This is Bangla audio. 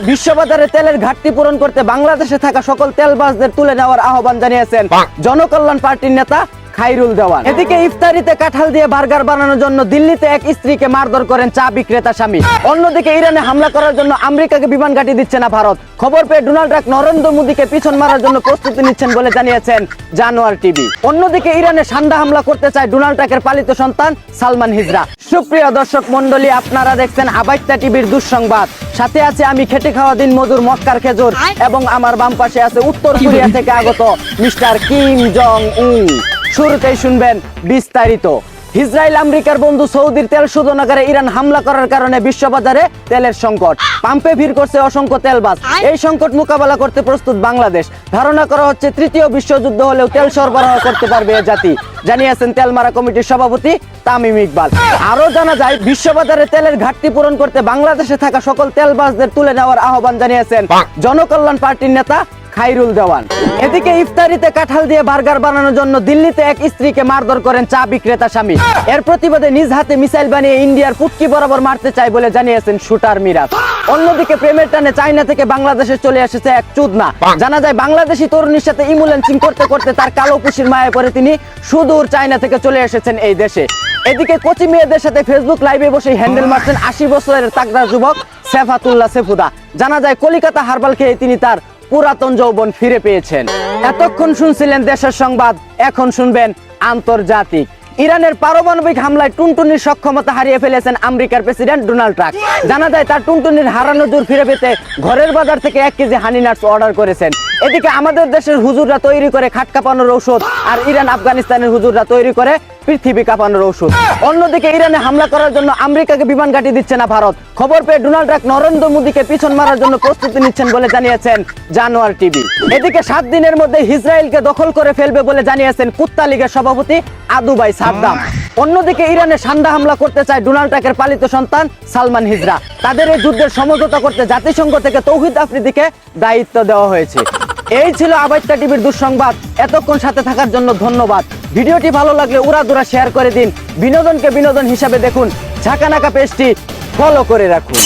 বিশ্ববাজারে তেলের ঘাটতি পূরণ করতে বাংলাদেশে থাকা সকল তেলবাজদের তুলে নেওয়ার আহ্বান জানিয়েছেন জনকল্যাণ পার্টির নেতা খাইরুল দেওয়ান। এদিকে ইফতারিতে কাঁঠাল দিয়ে বার্গার বানানোর জন্য দিল্লিতে এক স্ত্রীকে মারধর করেন চা বিক্রেতা স্বামী। অন্যদিকে ইরানে হামলা করার জন্য আমেরিকাকে বিমান ঘাঁটি দিচ্ছে না ভারত। খবর পেয়ে ডোনাল্ড ট্রাম্প নরেন্দ্র মোদীকে পিছন মারার জন্য প্রস্তুতি নিচ্ছেন বলে জানিয়েছেন জানোয়ার টিভি। অন্যদিকে ইরানে সান্ডা হামলা করতে চায় ডোনাল্ড ট্রাম্পের পালিত সন্তান সালমান হিজরা। সুপ্রিয় দর্শক মন্ডলী, আপনারা দেখছেন আবাইত্তা টিভির দুঃসংবাদ। সাথে আছে আমি খেটে খাওয়া দিন মধুর মক্কার খেজুর এবং আমার বাম পাশে আছে উত্তর কোরিয়া থেকে আগত মিস্টার কিম জং উন। শুরুতেই শুনবেন বিস্তারিত। ইসরায়েল আমেরিকার বন্ধু সৌদির তেল শোধনাগারে ইরান হামলা করার কারণে বিশ্ববাজারে তেলের সংকট। পাম্পে ভিড় করছে অসংখ্য তেলবাজ। এই সংকট মোকাবেলা করতে প্রস্তুত বাংলাদেশ। ধারণা করা হচ্ছে তৃতীয় বিশ্বযুদ্ধ হলেও তেল সরবরাহ করতে পারবে এ জাতি, জানিয়েছেন তেলমারা কমিটির সভাপতি তামিম ইকবাল। আরো জানা যায়, বিশ্ববাজারে তেলের ঘাটতি পূরণ করতে বাংলাদেশে থাকা সকল তেলবাজদের তুলে নেওয়ার আহ্বান জানিয়েছেন জনকল্যাণ পার্টির নেতা খাইরুল দেওয়ান। এদিকে ইফতারিতে কাঁঠাল দিয়ে বার্গার বানানোর জন্য দিল্লিতে এক স্ত্রীকে মারধর করেন চা বিক্রেতা স্বামী। এর প্রতিবাদে নিজ হাতে মিসাইল বানিয়ে ইন্ডিয়ার পুটকি বরাবর মারতে চায় বলে জানিয়েছেন শুটার মিরাজ। অন্যদিকে প্রেমের টানে চায়না থেকে বাংলাদেশে চলে এসেছে এক চুদনা। জানা যায়, বাংলাদেশি তরুণীর সাথে ইমুলেন্সিং করতে করতে তার কালো পুষির মায়ে পড়ে তিনি সুদূর চায়না থেকে চলে এসেছেন এই দেশে। এদিকে কোচি মেয়েদের সাথে ফেসবুক লাইভে বসে হ্যান্ডেল মারছেন 80 বছরের তাগড়া যুবক সেফাতুল্লাহ সেফুদা। জানা যায়, কলিকাতা হারবাল খেয়ে তিনি তার পুরাতন যৌবন ফিরে পেয়েছেন। এতক্ষণ শুনছিলেন দেশের সংবাদ, এখন শুনবেন আন্তর্জাতিক। ইরানের পারমাণবিক হামলায় টুনটুনির সক্ষমতা হারিয়ে ফেলেছেন আমেরিকার প্রেসিডেন্ট ডোনাল্ড ট্রাম্প। জানা যায়, তার টুনটুনির হারানো জোর ফিরে পেতে ঘরের বাজার থেকে 1 কেজি হানি নাটস অর্ডার করেছেন। এদিকে আমাদের দেশের হুজুররা তৈরি করে খাট কাঁপানোর ঔষধ, আর ইরান আফগানিস্তানের হুজুররা তৈরি করে পৃথিবী কাঁপানোর ঔষধ। অন্যদিকে ইরানে হামলা করার জন্য আমেরিকাকে বিমান ঘাঁটি দিচ্ছে না ভারত। খবর পেয়ে ডোনাল্ড ট্রাম্প নরেন্দ্র মোদীকে পিছন মারার জন্য প্রস্তুতি নিচ্ছেন বলে জানিয়েছেন জানোয়ার টিভি। এদিকে 7 দিনের মধ্যে ইসরায়েলকে দখল করে ফেলবে বলে জানিয়েছেন কুত্তা লীগের সভাপতি আদুবাই সাদ্দাম। অন্যদিকে ইরানে সান্ডা হামলা করতে চায় ডোনাল্ড ট্রাম্পের পালিত সন্তান সালমান হিজরা। তাদের এই যুদ্ধের সমঝোতা করতে জাতিসংঘ থেকে তৌহিদ আফ্রিদিকে দায়িত্ব দেওয়া হয়েছে। এই ছিল আবাইত্তা টিভির দুঃসংবাদ। এতক্ষণ সাথে থাকার জন্য ধন্যবাদ। ভিডিওটি ভালো লাগলে উড়াদুরা শেয়ার করে দিন। বিনোদনকে বিনোদন হিসাবে দেখুন। ঝাঁকানাকা পেজটি ফলো করে রাখুন।